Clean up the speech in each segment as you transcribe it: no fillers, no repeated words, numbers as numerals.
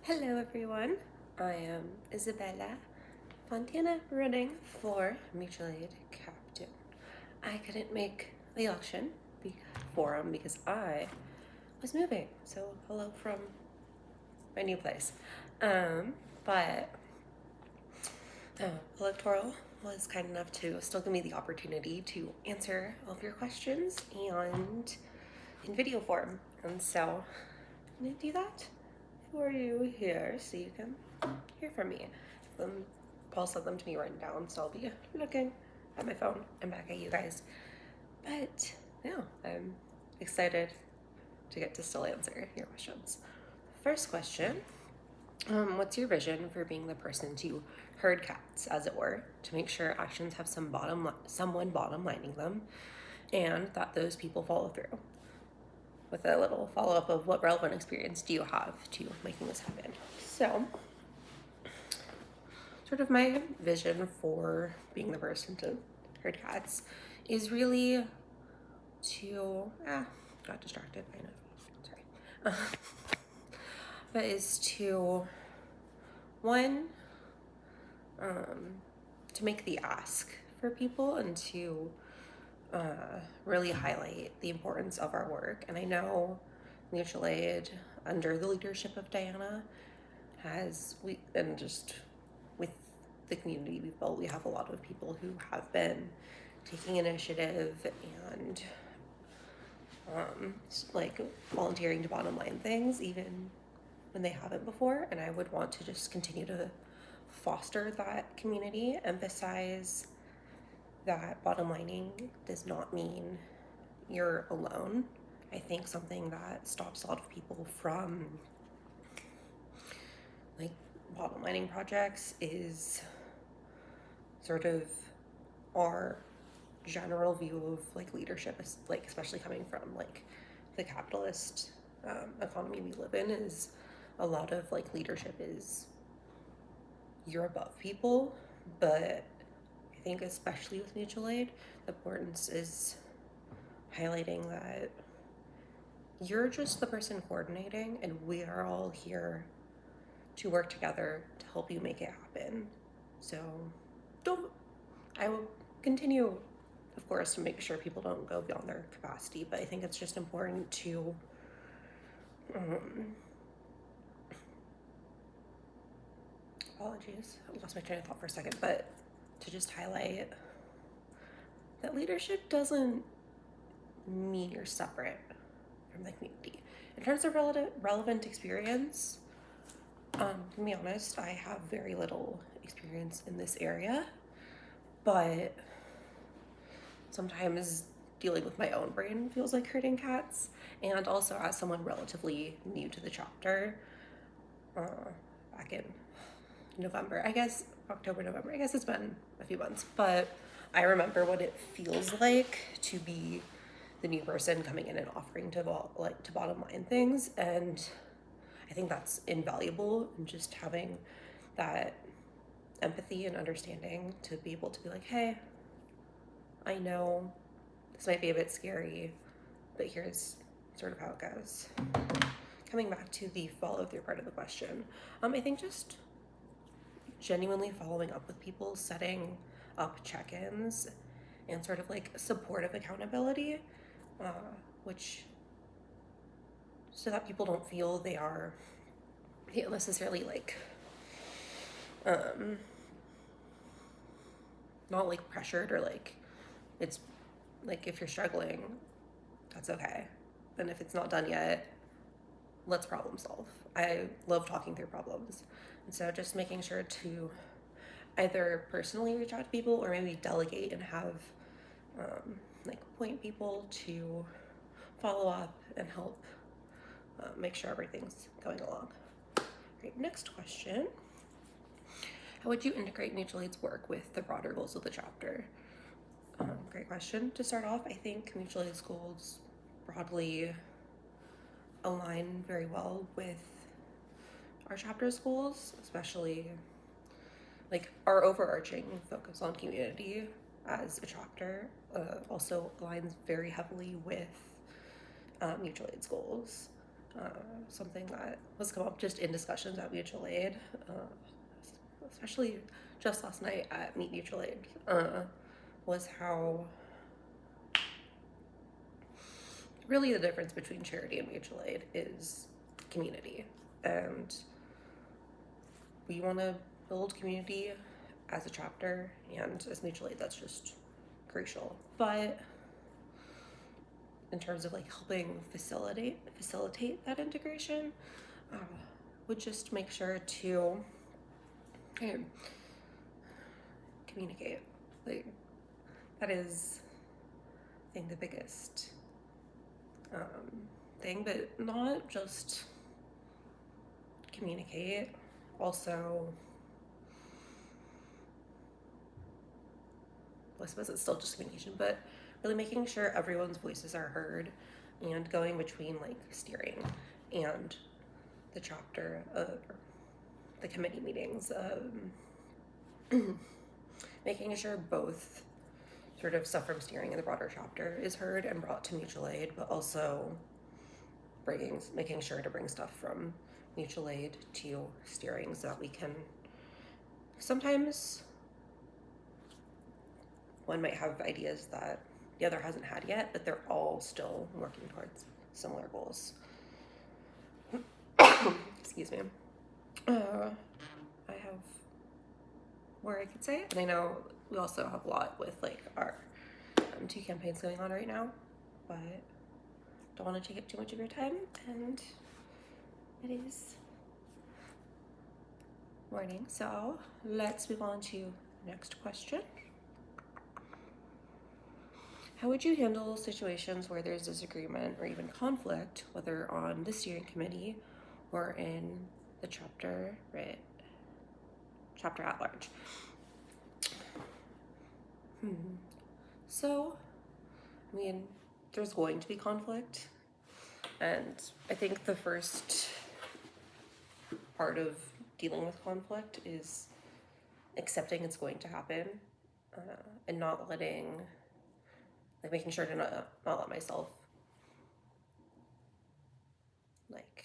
Hello everyone, I am Isabella Fontana running for mutual aid captain. I couldn't make the election forum because I was moving, so hello from my new place. But electoral was kind enough to still give me the opportunity to answer all of your questions and in video form, and so I'm gonna do that for you here so you can hear from me. Paul sent them to me written down, so I'll be looking at my phone and back at you guys. But yeah, I'm excited to get to still answer your questions. First question, what's your vision for being the person to herd cats, as it were, to make sure actions have someone bottom lining them, and that those people follow through? With a little follow-up of what relevant experience do you have to making this happen? So, sort of my vision for being the person to herd cats is really to, got distracted by sorry. But is to, one, to make the ask for people and to really highlight the importance of our work. And I know mutual aid under the leadership of Diana and just with the community we've built, we have a lot of people who have been taking initiative and like volunteering to bottom line things even when they haven't before. And I would want to just continue to foster that community, emphasize that bottom lining does not mean you're alone. I think something that stops a lot of people from like bottom lining projects is sort of our general view of like leadership, like especially coming from like the capitalist economy we live in, is a lot of like leadership is you're above people. But I think especially with mutual aid, the importance is highlighting that you're just the person coordinating and we are all here to work together to help you make it happen. So I will continue, of course, to make sure people don't go beyond their capacity, but I think it's just important to apologies, I lost my train of thought for a second, but to just highlight that leadership doesn't mean you're separate from the community. In terms of relevant experience, to be honest, I have very little experience in this area, but sometimes dealing with my own brain feels like herding cats. And also as someone relatively new to the chapter, back in November, I guess, October, November, I guess it's been a few months, but I remember what it feels like to be the new person coming in and offering to bottom line things. And I think that's invaluable, and just having that empathy and understanding to be able to be like, hey, I know this might be a bit scary, but here's sort of how it goes. Coming back to the follow through part of the question, I think just genuinely following up with people, setting up check-ins and sort of like supportive accountability, which so that people don't feel they are necessarily like not like pressured, or like it's like if you're struggling, that's okay. And if it's not done yet, let's problem solve. I love talking through problems. And so just making sure to either personally reach out to people or maybe delegate and have like point people to follow up and help make sure everything's going along. Great, next question. How would you integrate mutual aid's work with the broader goals of the chapter? Great question. To start off, I think mutual aid's goals broadly align very well with our chapter's goals, especially like our overarching focus on community as a chapter also aligns very heavily with mutual aid's goals. something that was come up just in discussions at mutual aid, especially just last night at Meet Mutual Aid, was how really the difference between charity and mutual aid is community. And we want to build community as a chapter, and as mutual aid, that's just crucial. But in terms of like helping facilitate that integration, would just make sure to communicate. Like, that is, I think, the biggest thing, but not just communicate, also, well, I suppose it's still just communication, but really making sure everyone's voices are heard, and going between like steering and the chapter, the committee meetings, making sure both sort of stuff from steering and the broader chapter is heard and brought to mutual aid, but also making sure to bring stuff from mutual aid to steering so that we can, sometimes one might have ideas that the other hasn't had yet, but they're all still working towards similar goals. Excuse me. I have more I could say, and I know we also have a lot with like our 2 campaigns going on right now, but don't want to take up too much of your time, and it is morning, so let's move on to next question. How would you handle situations where there's disagreement or even conflict, whether on the steering committee or in the chapter, right? Chapter at large. So, I mean, there's going to be conflict, and I think the first part of dealing with conflict is accepting it's going to happen, and not letting, like, making sure to not let myself like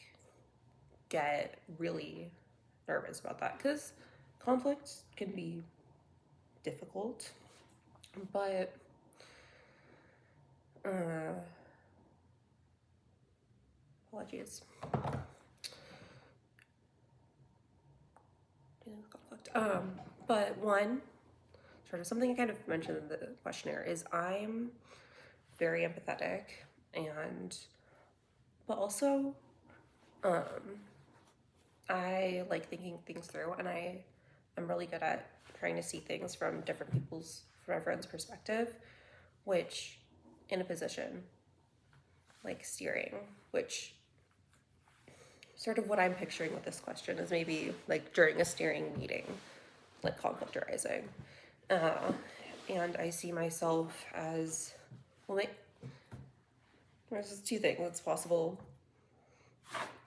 get really nervous about that, because conflict can be difficult, but apologies. But one, sort of something I kind of mentioned in the questionnaire, is I'm very empathetic, but also I like thinking things through, and I'm really good at trying to see things from everyone's perspective, which in a position like steering, which sort of what I'm picturing with this question is maybe like during a steering meeting, like conflict arising. And I see myself as, well, there's 2 things. It's possible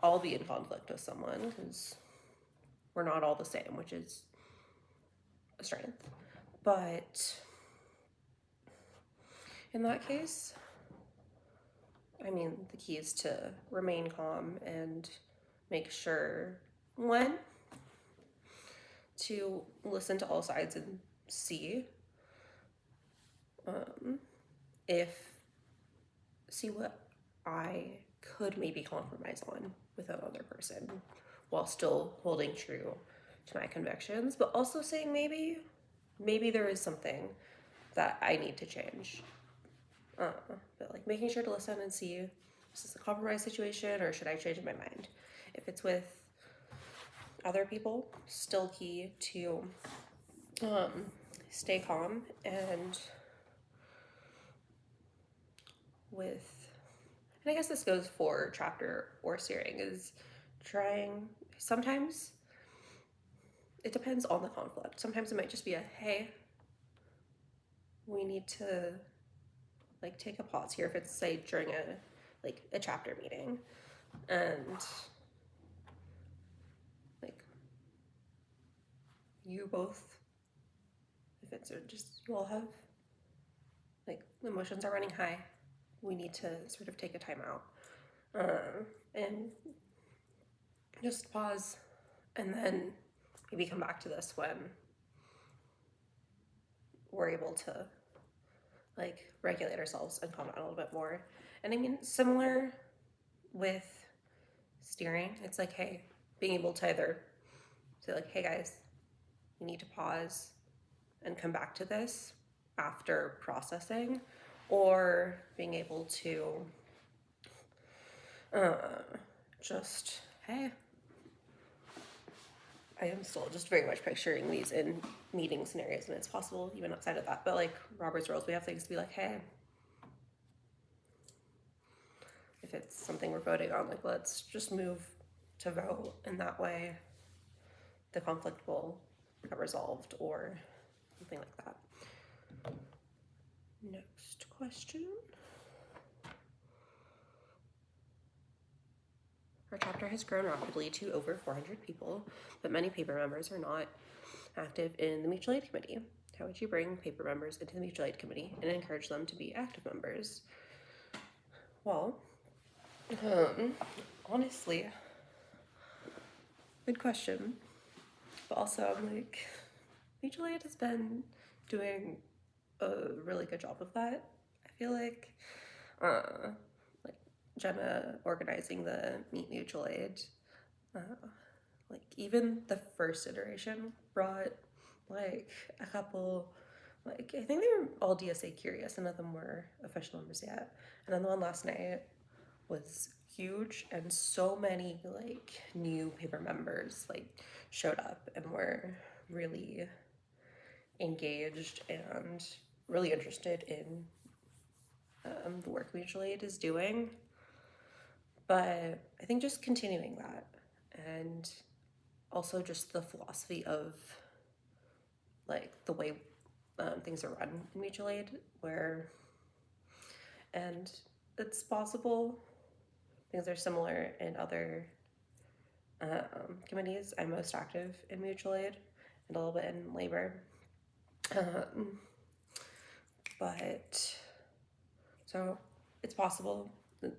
I'll be in conflict with someone because we're not all the same, which is a strength. But in that case, I mean, the key is to remain calm and make sure, one, to listen to all sides and see what I could maybe compromise on with another person while still holding true to my convictions, but also saying maybe there is something that I need to change. But like making sure to listen and see, is this a compromise situation or should I change my mind? If it's with other people, still key to stay calm, and I guess this goes for chapter or steering, is trying, sometimes it depends on the conflict. Sometimes it might just be a, hey, we need to like take a pause here, if it's say during a chapter meeting, and like you both, if it's just you all have like emotions are running high, we need to sort of take a time out and just pause, and then maybe come back to this when we're able to like regulate ourselves and calm down a little bit more. And I mean, similar with steering, it's like, hey, being able to either say like, hey guys, you need to pause and come back to this after processing, or being able to just, hey, I am still just very much picturing these in meeting scenarios, and it's possible even outside of that, but like Robert's rules, we have things to be like, hey, if it's something we're voting on, like let's just move to vote, and that way the conflict will get resolved or something like that. Next question. Our chapter has grown rapidly to over 400 people, but many paper members are not active in the mutual aid committee. How would you bring paper members into the mutual aid committee and encourage them to be active members? Well, honestly, good question. But also, I'm like, mutual aid has been doing a really good job of that. I feel like Jenna organizing the Meet Mutual Aid, like even the first iteration brought like a couple, like I think they were all DSA curious, none of them were official members yet. And then the one last night was huge, and so many like new paper members like showed up and were really engaged and really interested in the work mutual aid is doing. But I think just continuing that, and also just the philosophy of like the way things are run in mutual aid, where, and it's possible things are similar in other committees. I'm most active in mutual aid and a little bit in labor. But so it's possible that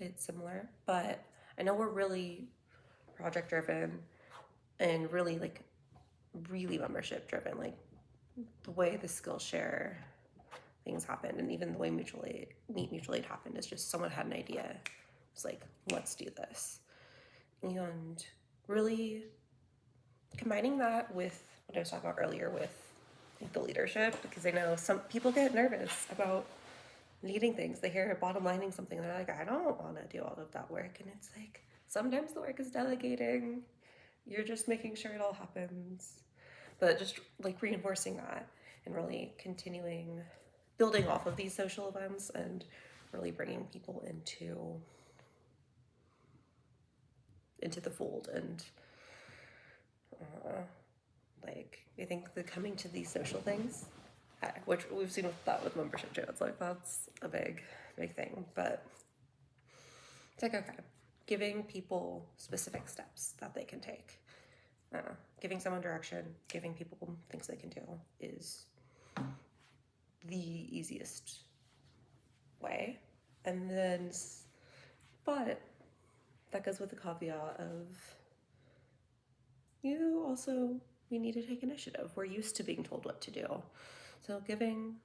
it's similar, but I know we're really project driven and really like really membership driven, like the way the Skillshare things happen, and even the way Meet Mutual Aid happened is just someone had an idea. It's like, let's do this. And really combining that with what I was talking about earlier with like, the leadership, because I know some people get nervous about leading things. They hear bottom lining something, they're like, I don't want to do all of that work. And it's like, sometimes the work is delegating. You're just making sure it all happens. But just like reinforcing that and really continuing building off of these social events and really bringing people into the fold. And like I think the coming to these social things, which we've seen with that with membership too, it's like that's a big thing. But it's like, okay, giving people specific steps that they can take, giving someone direction, giving people things they can do is the easiest way. And then, but that goes with the caveat of we need to take initiative. We're used to being told what to do. So giving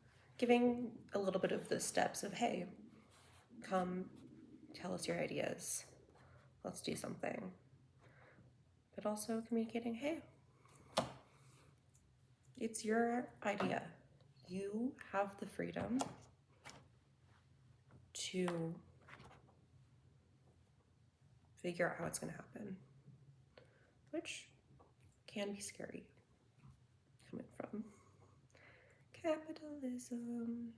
a little bit of the steps of, hey, come tell us your ideas. Let's do something. But also communicating, hey, it's your idea. You have the freedom to figure out how it's going to happen, which can be scary coming from capitalism.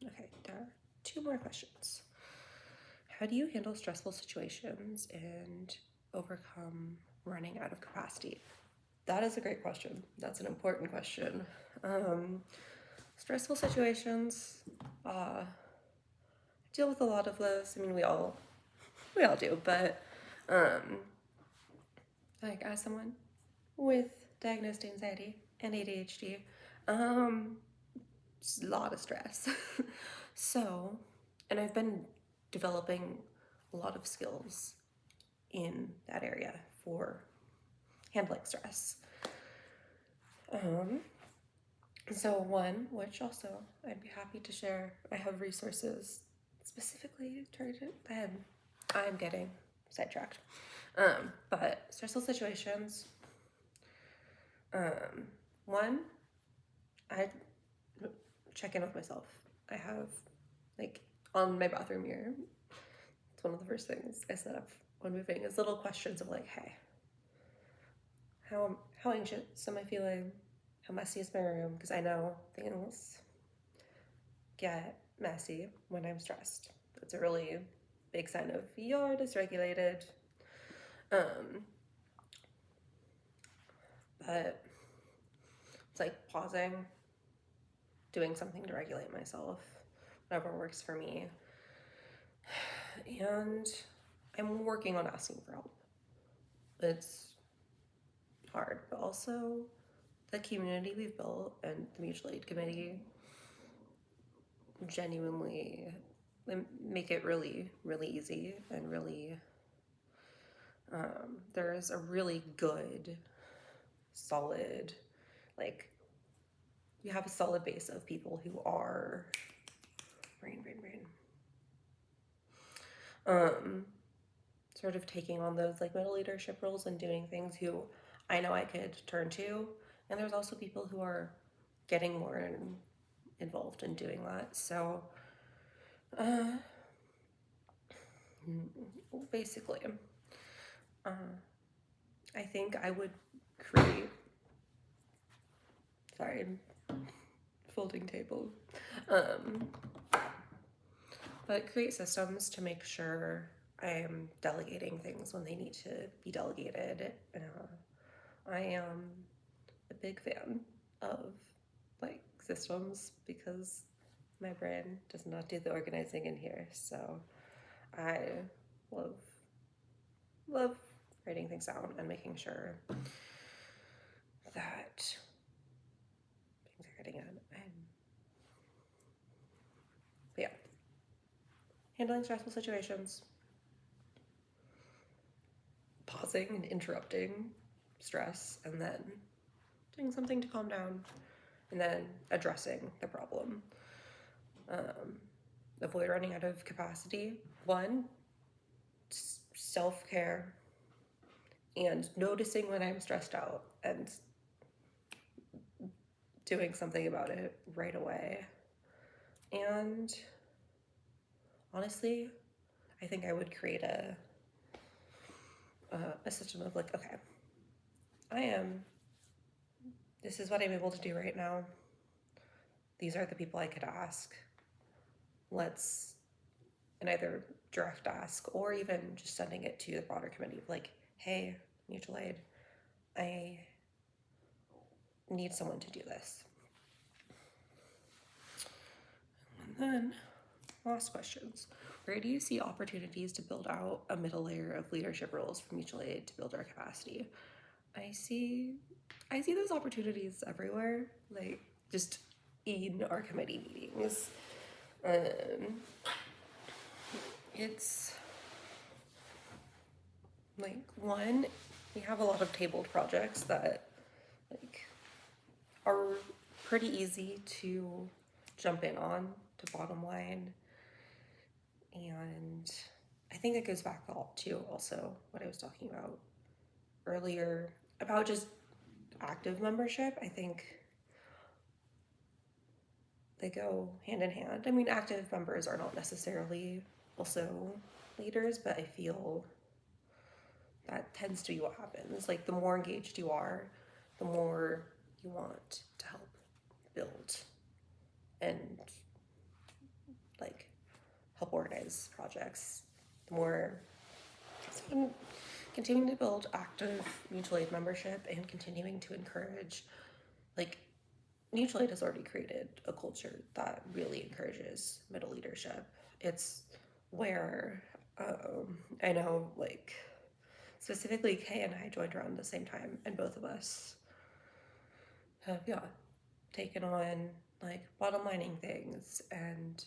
Okay, there are 2 more questions. How do you handle stressful situations and overcome running out of capacity? That is a great question. That's an important question. Stressful situations, deal with a lot of those. I mean, we all do, but like as someone with diagnosed anxiety and ADHD, a lot of stress. So, and I've been developing a lot of skills in that area for handling stress. So one, which also I'd be happy to share, I have resources specifically targeted. I'm getting sidetracked. But stressful situations. One, I check in with myself. I have, like, on my bathroom mirror, it's one of the first things I set up when moving is little questions of like, hey, how anxious am I feeling? How messy is my room? Because I know things get messy when I'm stressed. It's a really big sign of you're dysregulated. But it's like pausing, doing something to regulate myself, whatever works for me. And I'm working on asking for help. It's hard, but also the community we've built and the mutual aid committee genuinely make it really, really easy and really, there's a really good, solid, like, you have a solid base of people who are sort of taking on those like middle leadership roles and doing things who I know I could turn to. And there's also people who are getting more involved in doing that. So basically, I think I would create, sorry, folding table, but create systems to make sure I am delegating things when they need to be delegated. I am a big fan of like systems because my brain does not do the organizing in here. So I love writing things down and making sure that things are getting in. But yeah, handling stressful situations, pausing and interrupting stress, and then doing something to calm down, and then addressing the problem. Avoid running out of capacity. One, self-care and noticing when I'm stressed out and doing something about it right away. And honestly, I think I would create a system of like, okay, this is what I'm able to do right now. These are the people I could ask. Let's, and either direct ask or even just sending it to the broader committee of like, hey, mutual aid, I need someone to do this. And then last questions. Where do you see opportunities to build out a middle layer of leadership roles for mutual aid to build our capacity? I see those opportunities everywhere, like just in our committee meetings. It's like, one, we have a lot of tabled projects that like are pretty easy to jump in on to bottom line. And I think it goes back to also what I was talking about earlier about just active membership. I think they go hand in hand. I mean, active members are not necessarily also leaders, but I feel that tends to be what happens. Like, the more engaged you are, the more you want to help build and like help organize projects. The more, so continuing to build active mutual aid membership and continuing to encourage, like, mutual aid has already created a culture that really encourages middle leadership. It's where I know, like, specifically Kay and I joined around the same time, and both of us have taken on like bottom lining things, and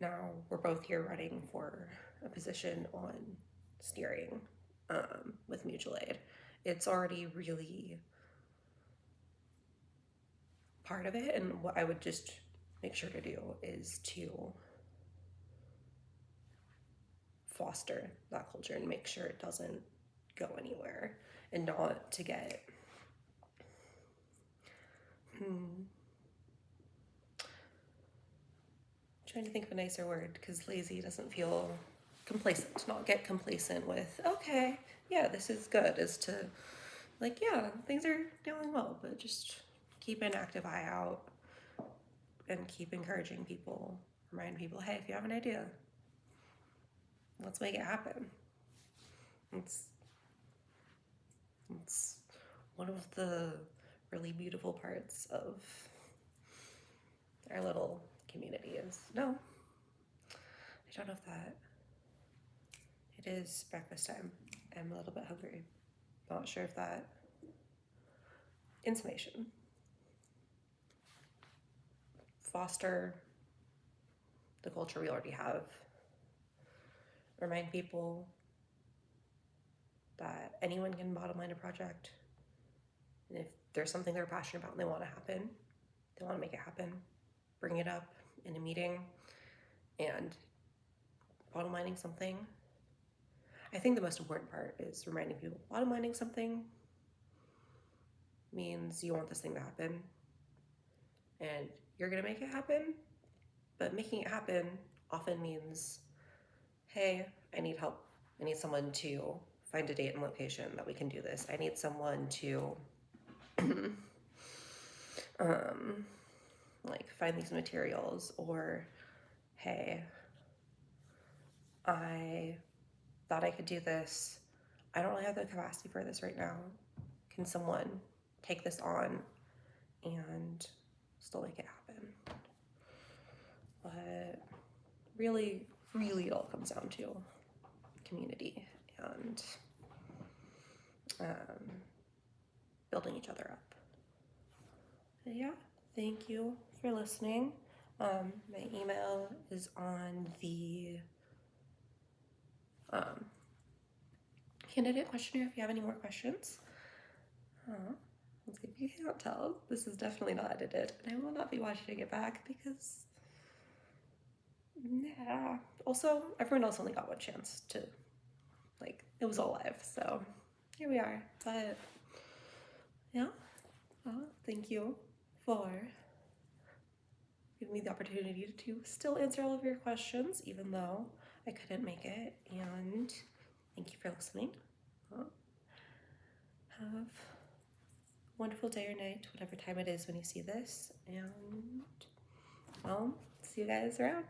now we're both here running for a position on steering with mutual aid. It's already really part of it, and what I would just make sure to do is to foster that culture and make sure it doesn't go anywhere, and not to get trying to think of a nicer word, because lazy doesn't feel complacent. Not get complacent with, okay, yeah, this is good, is to like, yeah, things are going well, but just keep an active eye out and keep encouraging people, remind people, hey, if you have an idea, let's make it happen. It's one of the really beautiful parts of our little community is, no, I don't know if that, it is breakfast time. I'm a little bit hungry. Not sure if that information. Foster the culture we already have. Remind people that anyone can bottom line a project. And if there's something they're passionate about and they want to happen, they want to make it happen, bring it up in a meeting. And bottom lining something, I think the most important part is reminding people bottom lining something means you want this thing to happen and you're going to make it happen. But making it happen often means, hey, I need help. I need someone to find a date and location that we can do this. I need someone to like find these materials, or hey, I thought I could do this. I don't really have the capacity for this right now. Can someone take this on and still make it happen? But really, really it all comes down to community and building each other up. But yeah, thank you for listening. My email is on the candidate questionnaire if you have any more questions. If you can't tell, this is definitely not edited, and I will not be watching it back because, yeah. Also, everyone else only got one chance to, like, it was all live, so here we are. But yeah, thank you for giving me the opportunity to still answer all of your questions, even though I couldn't make it. And thank you for listening. Have a wonderful day or night, whatever time it is when you see this. And I'll see you guys around.